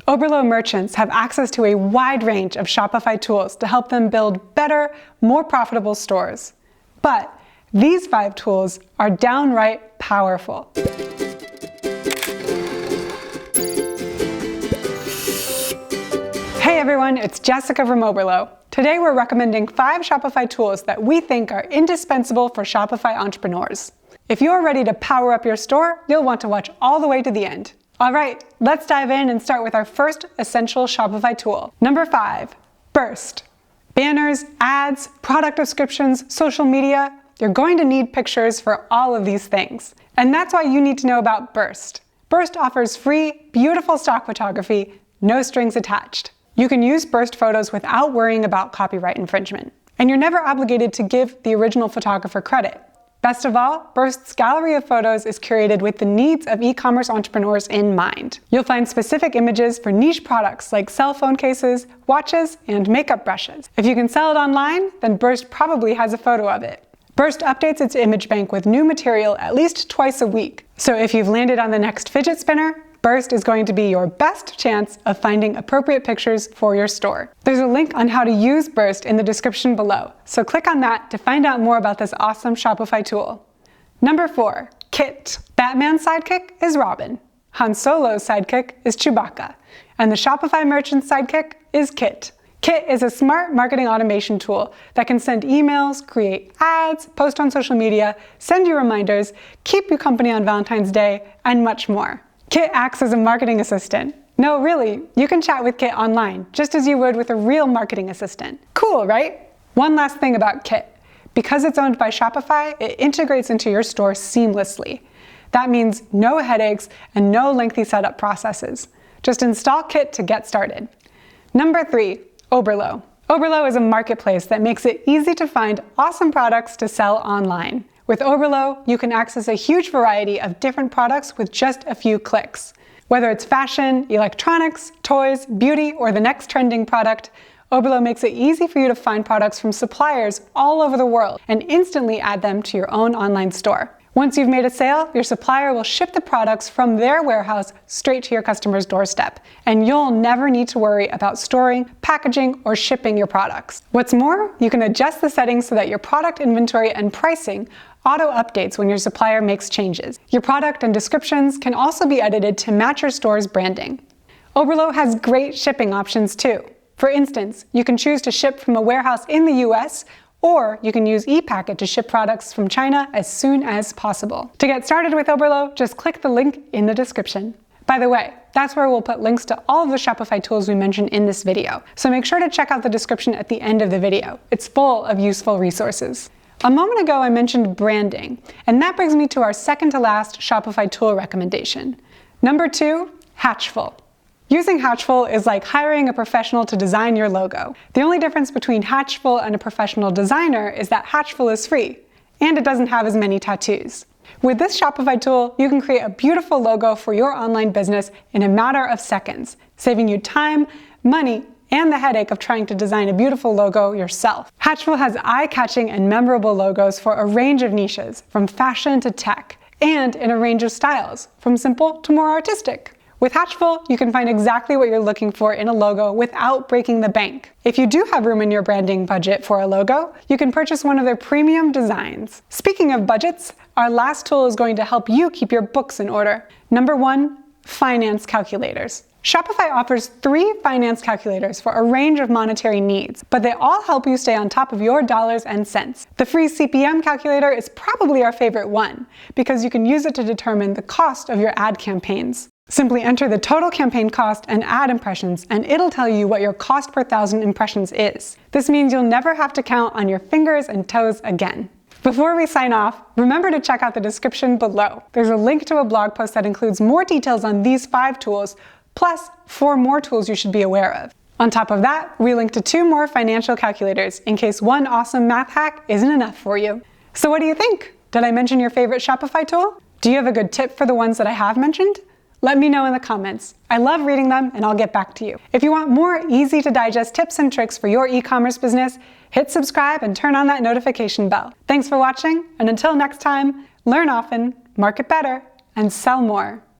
Oberlo merchants have access to a wide range of Shopify tools to help them build better, more profitable stores. But these 5 tools are downright powerful. Hey everyone, it's Jessica from Oberlo. Today we're recommending 5 Shopify tools that we think are indispensable for Shopify entrepreneurs. If you're ready to power up your store, you'll want to watch all the way to the end. All right, let's dive in and start with our first essential Shopify tool. Number 5, Burst. Banners, ads, product descriptions, social media. You're going to need pictures for all of these things. And that's why you need to know about Burst. Burst offers free, beautiful stock photography, no strings attached. You can use Burst photos without worrying about copyright infringement. And you're never obligated to give the original photographer credit. Best of all, Burst's gallery of photos is curated with the needs of e-commerce entrepreneurs in mind. You'll find specific images for niche products like cell phone cases, watches, and makeup brushes. If you can sell it online, then Burst probably has a photo of it. Burst updates its image bank with new material at least twice a week. So if you've landed on the next fidget spinner, Burst is going to be your best chance of finding appropriate pictures for your store. There's a link on how to use Burst in the description below, so click on that to find out more about this awesome Shopify tool. Number 4, Kit. Batman's sidekick is Robin. Han Solo's sidekick is Chewbacca. And the Shopify merchant's sidekick is Kit. Kit is a smart marketing automation tool that can send emails, create ads, post on social media, send you reminders, keep you company on Valentine's Day, and much more. Kit acts as a marketing assistant. No, really, you can chat with Kit online, just as you would with a real marketing assistant. Cool, right? One last thing about Kit. Because it's owned by Shopify, it integrates into your store seamlessly. That means no headaches and no lengthy setup processes. Just install Kit to get started. Number 3, Oberlo. Oberlo is a marketplace that makes it easy to find awesome products to sell online. With Overlow, you can access a huge variety of different products with just a few clicks. Whether it's fashion, electronics, toys, beauty, or the next trending product, Oberlo makes it easy for you to find products from suppliers all over the world and instantly add them to your own online store. Once you've made a sale, your supplier will ship the products from their warehouse straight to your customer's doorstep, and you'll never need to worry about storing, packaging, or shipping your products. What's more, you can adjust the settings so that your product inventory and pricing auto-updates when your supplier makes changes. Your product and descriptions can also be edited to match your store's branding. Oberlo has great shipping options too. For instance, you can choose to ship from a warehouse in the US, or you can use ePacket to ship products from China as soon as possible. To get started with Oberlo, just click the link in the description. By the way, that's where we'll put links to all of the Shopify tools we mentioned in this video, so make sure to check out the description at the end of the video. It's full of useful resources. A moment ago I mentioned branding, and that brings me to our second to last Shopify tool recommendation. Number 2, Hatchfull. Using Hatchfull is like hiring a professional to design your logo. The only difference between Hatchfull and a professional designer is that Hatchfull is free, and it doesn't have as many tattoos. With this Shopify tool, you can create a beautiful logo for your online business in a matter of seconds, saving you time, money, and the headache of trying to design a beautiful logo yourself. Hatchfull has eye-catching and memorable logos for a range of niches, from fashion to tech, and in a range of styles, from simple to more artistic. With Hatchfull, you can find exactly what you're looking for in a logo without breaking the bank. If you do have room in your branding budget for a logo, you can purchase one of their premium designs. Speaking of budgets, our last tool is going to help you keep your books in order. Number 1, finance calculators. Shopify offers 3 finance calculators for a range of monetary needs, but they all help you stay on top of your dollars and cents. The free CPM calculator is probably our favorite one, because you can use it to determine the cost of your ad campaigns. Simply enter the total campaign cost and ad impressions, and it'll tell you what your cost per 1,000 impressions is. This means you'll never have to count on your fingers and toes again. Before we sign off, remember to check out the description below. There's a link to a blog post that includes more details on these 5 tools, plus 4 more tools you should be aware of. On top of that, we link to 2 more financial calculators in case one awesome math hack isn't enough for you. So what do you think? Did I mention your favorite Shopify tool? Do you have a good tip for the ones that I have mentioned? Let me know in the comments. I love reading them and I'll get back to you. If you want more easy to digest tips and tricks for your e-commerce business, hit subscribe and turn on that notification bell. Thanks for watching, and until next time, learn often, market better, and sell more.